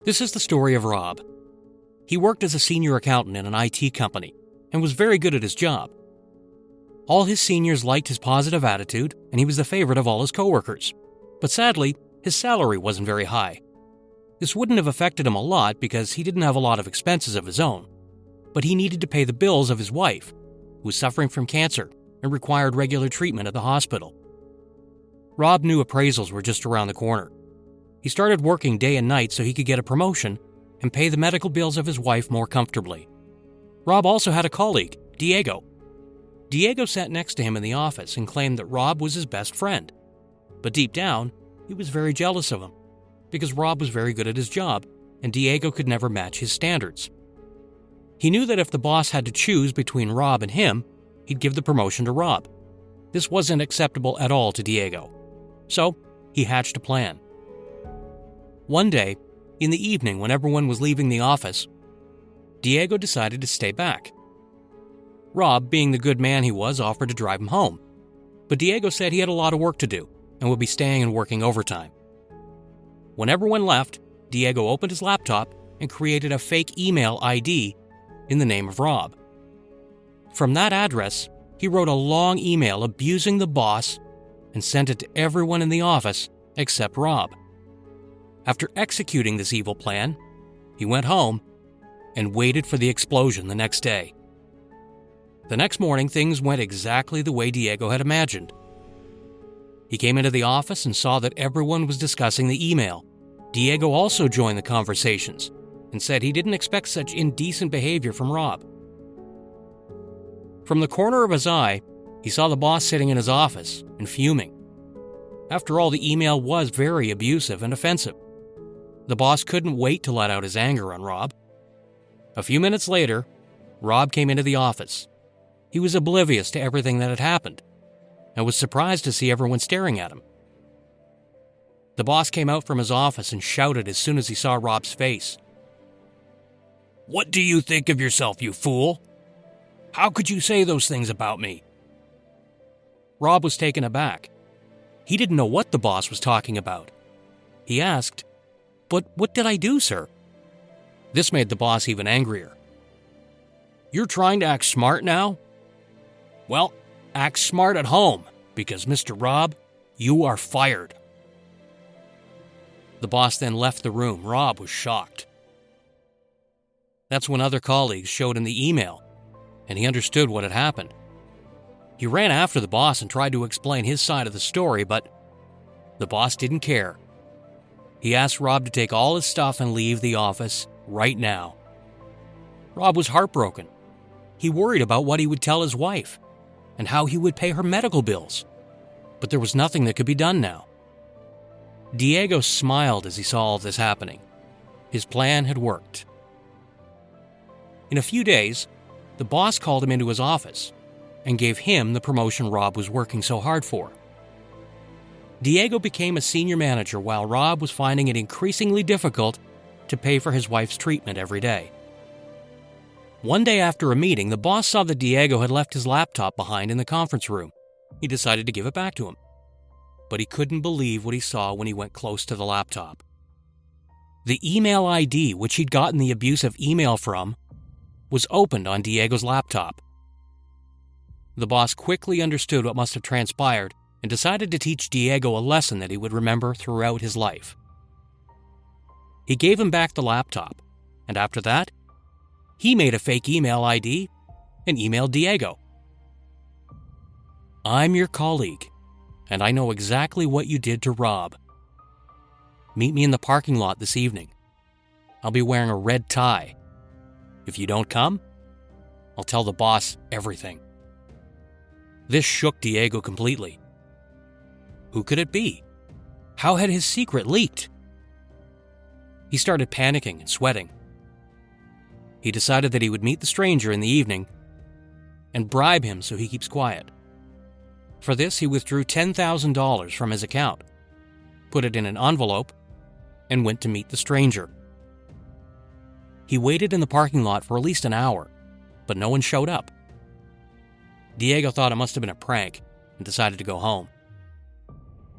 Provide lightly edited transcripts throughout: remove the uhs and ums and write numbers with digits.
This is the story of Rob. He worked as a senior accountant in an IT company and was very good at his job. All his seniors liked his positive attitude, and he was the favorite of all his coworkers. But sadly, his salary wasn't very high. This wouldn't have affected him a lot because he didn't have a lot of expenses of his own. But he needed to pay the bills of his wife, who was suffering from cancer and required regular treatment at the hospital. Rob knew appraisals were just around the corner. He started working day and night so he could get a promotion and pay the medical bills of his wife more comfortably. Rob also had a colleague, Diego. Diego sat next to him in the office and claimed that Rob was his best friend. But deep down, he was very jealous of him because Rob was very good at his job and Diego could never match his standards. He knew that if the boss had to choose between Rob and him, he'd give the promotion to Rob. This wasn't acceptable at all to Diego. So, he hatched a plan. One day, in the evening when everyone was leaving the office, Diego decided to stay back. Rob, being the good man he was, offered to drive him home. But Diego said he had a lot of work to do and would be staying and working overtime. When everyone left, Diego opened his laptop and created a fake email ID in the name of Rob. From that address, he wrote a long email abusing the boss and sent it to everyone in the office except Rob. After executing this evil plan, he went home and waited for the explosion the next day. The next morning, things went exactly the way Diego had imagined. He came into the office and saw that everyone was discussing the email. Diego also joined the conversations and said he didn't expect such indecent behavior from Rob. From the corner of his eye, he saw the boss sitting in his office and fuming. After all, the email was very abusive and offensive. The boss couldn't wait to let out his anger on Rob. A few minutes later, Rob came into the office. He was oblivious to everything that had happened and was surprised to see everyone staring at him. The boss came out from his office and shouted as soon as he saw Rob's face. "What do you think of yourself, you fool? How could you say those things about me?" Rob was taken aback. He didn't know what the boss was talking about. He asked, "But what did I do, sir?" This made the boss even angrier. "You're trying to act smart now? Well, act smart at home, because Mr. Rob, you are fired." The boss then left the room. Rob was shocked. That's when other colleagues showed him the email, and he understood what had happened. He ran after the boss and tried to explain his side of the story, but the boss didn't care. He asked Rob to take all his stuff and leave the office right now. Rob was heartbroken. He worried about what he would tell his wife and how he would pay her medical bills. But there was nothing that could be done now. Diego smiled as he saw all this happening. His plan had worked. In a few days, the boss called him into his office and gave him the promotion Rob was working so hard for. Diego became a senior manager while Rob was finding it increasingly difficult to pay for his wife's treatment every day. One day after a meeting, the boss saw that Diego had left his laptop behind in the conference room. He decided to give it back to him. But he couldn't believe what he saw when he went close to the laptop. The email ID, which he'd gotten the abusive email from, was opened on Diego's laptop. The boss quickly understood what must have transpired and decided to teach Diego a lesson that he would remember throughout his life. He gave him back the laptop, and after that, he made a fake email ID and emailed Diego. "I'm your colleague, and I know exactly what you did to Rob. Meet me in the parking lot this evening. I'll be wearing a red tie. If you don't come, I'll tell the boss everything." This shook Diego completely. Who could it be? How had his secret leaked? He started panicking and sweating. He decided that he would meet the stranger in the evening and bribe him so he keeps quiet. For this, he withdrew $10,000 from his account, put it in an envelope, and went to meet the stranger. He waited in the parking lot for at least an hour, but no one showed up. Diego thought it must have been a prank and decided to go home.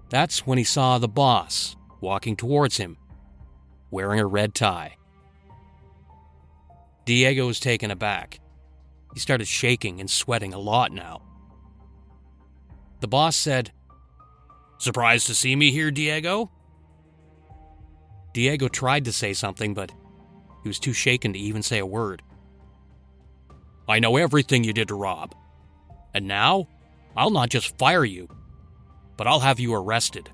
That's when he saw the boss walking towards him. wearing a red tie. Diego was taken aback. He started shaking and sweating a lot now. The boss said, "Surprised to see me here, Diego?" Diego tried to say something, but he was too shaken to even say a word. "I know everything you did to Rob. And now, I'll not just fire you, but I'll have you arrested."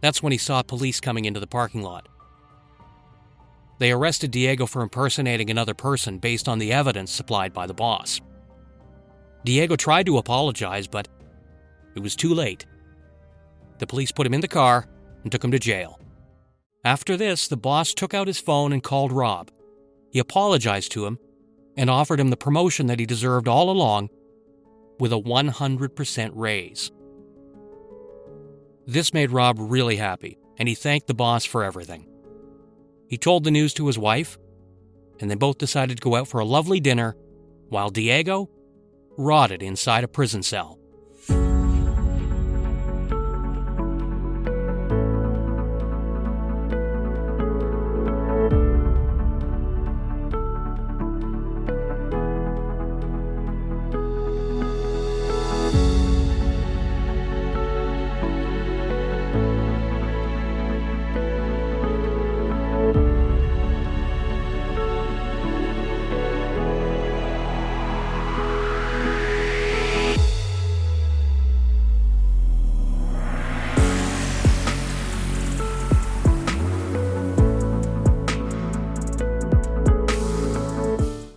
That's when he saw police coming into the parking lot. They arrested Diego for impersonating another person based on the evidence supplied by the boss. Diego tried to apologize, but it was too late. The police put him in the car and took him to jail. After this, the boss took out his phone and called Rob. He apologized to him and offered him the promotion that he deserved all along with a 100% raise. This made Rob really happy, and he thanked the boss for everything. He told the news to his wife, and they both decided to go out for a lovely dinner while Diego rotted inside a prison cell.